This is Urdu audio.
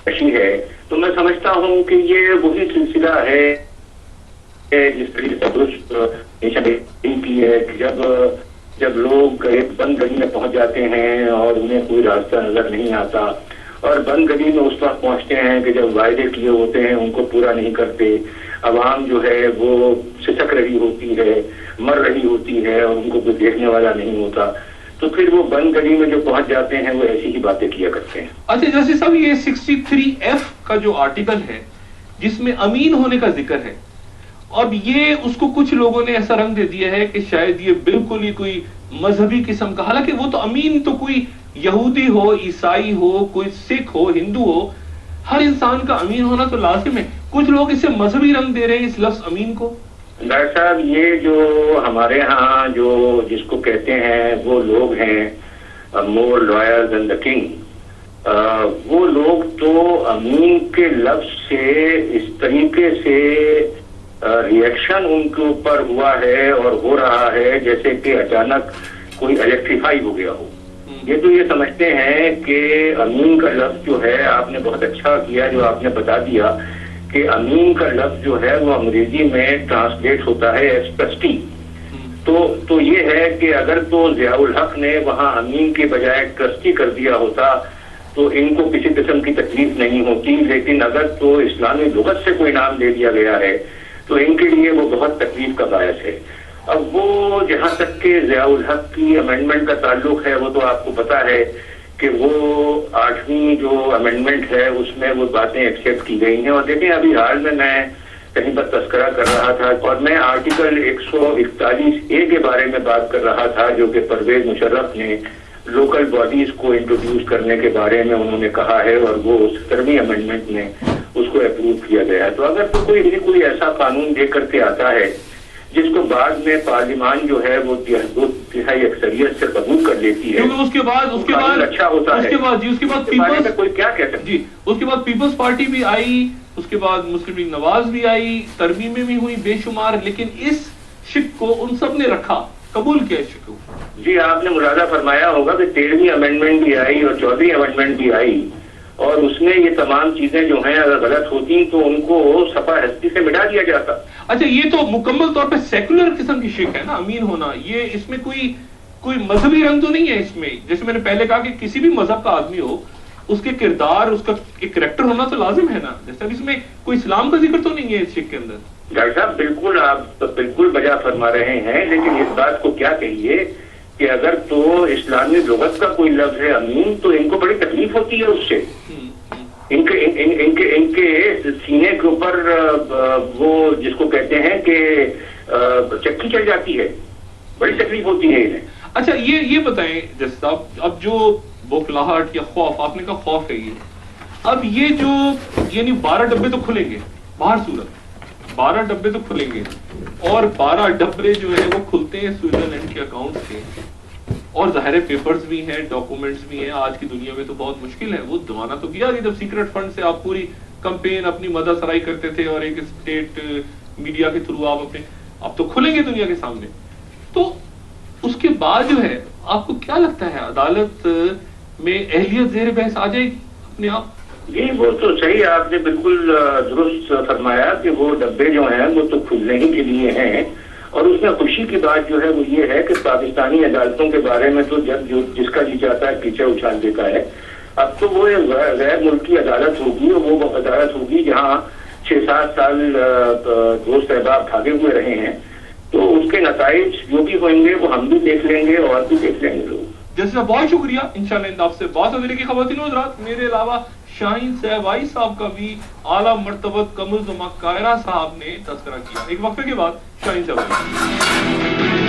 ہے. تو میں سمجھتا ہوں کہ یہ وہی سلسلہ ہے جس طریقے سے درست نشاندہی کی ہے کہ جب لوگ ایک بند گلی میں پہنچ جاتے ہیں اور انہیں کوئی راستہ نظر نہیں آتا، اور بند گلی میں اس وقت پہنچتے ہیں کہ جب وعدے کیے ہوتے ہیں ان کو پورا نہیں کرتے، عوام جو ہے وہ سسک رہی ہوتی ہے، مر رہی ہوتی ہے، اور ان کو کوئی دیکھنے والا نہیں ہوتا، تو پھر وہ بند گلی میں جو پہنچ جاتے ہیں وہ ایسی ہی باتیں کیا کرتے ہیں. اچھا جیسے صاحب یہ 63F کا جو آرٹیکل ہے جس میں امین ہونے کا ذکر ہے، اب یہ اس کو کچھ لوگوں نے ایسا رنگ دے دیا ہے کہ شاید یہ بالکل ہی کوئی مذہبی قسم کا، حالانکہ وہ تو امین تو کوئی یہودی ہو، عیسائی ہو، کوئی سکھ ہو، ہندو ہو، ہر انسان کا امین ہونا تو لازم ہے. کچھ لوگ اسے مذہبی رنگ دے رہے ہیں اس لفظ امین کو. ڈاکٹر صاحب یہ جو ہمارے ہاں جو جس کو کہتے ہیں وہ لوگ ہیں مور لوئر دین دا کنگ، وہ لوگ تو امین کے لفظ سے اس طریقے سے ریئیکشن ان کے اوپر ہوا ہے اور ہو رہا ہے جیسے کہ اچانک کوئی الیکٹریفائی ہو گیا ہو. یہ تو یہ سمجھتے ہیں کہ امین کا لفظ جو ہے، آپ نے بہت اچھا کیا جو آپ نے بتا دیا کہ امین کا لفظ جو ہے وہ انگریزی میں ٹرانسلیٹ ہوتا ہے ایز ٹرسٹی. تو یہ ہے کہ اگر تو ضیاء الحق نے وہاں امین کے بجائے ٹرسٹی کر دیا ہوتا تو ان کو کسی قسم کی تکلیف نہیں ہوتی، لیکن اگر تو اسلامی لغت سے کوئی نام دے دیا گیا ہے تو ان کے لیے وہ بہت تکلیف کا باعث ہے. اب وہ جہاں تک کہ ضیاء الحق کی امینڈمنٹ کا تعلق ہے، وہ تو آپ کو پتا ہے کہ وہ 8ویں جو امینڈمنٹ ہے اس میں وہ باتیں ایکسیپٹ کی گئی ہیں. اور دیکھیں ابھی حال میں کہیں پر تذکرہ کر رہا تھا اور میں آرٹیکل 141A کے بارے میں بات کر رہا تھا جو کہ پرویز مشرف نے لوکل باڈیز کو انٹروڈیوس کرنے کے بارے میں انہوں نے کہا ہے، اور وہ 70ویں امینڈمنٹ میں اس کو اپروو کیا گیا ہے. تو اگر تو کوئی ایسا قانون دے کر کے آتا ہے جس کو بعد میں پارلیمان جو ہے وہ 2/3 اکثریت سے قبول کر لیتی ہے، اس کے بعد اچھا ہوتا ہے. اس کے بعد پیپلز کوئی کیا کہہ سکتا جی اس کے بعد پیپلز پارٹی بھی آئی، اس کے بعد مسلم لیگ نواز بھی آئی، ترمیمیں بھی ہوئی بے شمار، لیکن اس شک کو ان سب نے رکھا، قبول کیا اس شک کو. جی آپ نے ملاحظہ فرمایا ہوگا کہ 13ویں امینڈمنٹ بھی آئی اور 14ویں امینڈمنٹ بھی آئی، اور اس میں یہ تمام چیزیں جو ہیں اگر غلط ہوتی تو ان کو صفحہ ہستی سے مٹا دیا جاتا. اچھا یہ تو مکمل طور پہ سیکولر قسم کی شک ہے نا امین ہونا، یہ اس میں کوئی مذہبی رنگ تو نہیں ہے اس میں. جیسے میں نے پہلے کہا کہ کسی بھی مذہب کا آدمی ہو اس کے کردار، اس کا ایک کریکٹر ہونا تو لازم ہے نا، جیسا اس میں کوئی اسلام کا ذکر تو نہیں ہے اس شک کے اندر. ڈاکٹر صاحب بالکل آپ بالکل بجا فرما رہے ہیں، لیکن اس بات کو کیا کہیے کہ اگر تو اسلامی لغت کا کوئی لفظ ہے امین تو ان کو بڑی تکلیف ہوتی ہے اس سے. ان کے سینے کے اوپر وہ جس کو کہتے ہیں کہ چکی چل جاتی ہے، بڑی تکلیف ہوتی ہے انہیں. اچھا یہ بتائیں جیسے صاحب، اب جو بوکھلاہٹ یا خوف، آپ نے کہا خوف ہے یہ، اب یہ جو یعنی 12 ڈبے تو کھلیں گے باہر صورت، 12 ڈبے تو کھلیں گے، اور 12 ڈبے جو ہے وہ کھلتے ہیں سوئٹزرلینڈ کے اکاؤنٹ سے، اور ظاہر پیپرز بھی ہیں، ڈاکومنٹس بھی ہیں. آج کی دنیا میں تو بہت مشکل ہے، وہ زمانہ تو گیا کہ جب سیکرٹ فنڈ سے آپ پوری کمپین اپنی مدد سرائی کرتے تھے اور ایک اسٹیٹ میڈیا کے تھرو آپ اپنے، اب تو کھلیں گے دنیا کے سامنے. تو اس کے بعد جو ہے آپ کو کیا لگتا ہے عدالت میں اہلیت زیر بحث آ جائے گی اپنے آپ؟ جی وہ تو صحیح، آپ نے بالکل درست فرمایا کہ وہ ڈبے جو ہیں وہ تو کھلنے ہی کے لیے ہیں. اور اس میں خوشی کی بات جو ہے وہ یہ ہے کہ پاکستانی عدالتوں کے بارے میں تو جس کا جی چاہتا ہے پیچھے اچھال دیتا ہے. اب تو وہ غیر ملکی عدالت ہوگی، اور وہ عدالت ہوگی جہاں 6-7 سال دوست احباب بھاگے ہوئے رہے ہیں. تو اس کے نتائج جو بھی ہوئیں گے وہ ہم بھی دیکھ لیں گے اور بھی دیکھ لیں گے لوگ. جیسے بہت شکریہ، انشاءاللہ آپ سے بات ہونے کی. خواتین و حضرات، میرے علاوہ شاہین سہوائی صاحب کا بھی اعلیٰ مرتبت قمر زمان کائرہ صاحب نے تذکرہ کیا. ایک وقفے کے بعد شاہین سہوائی.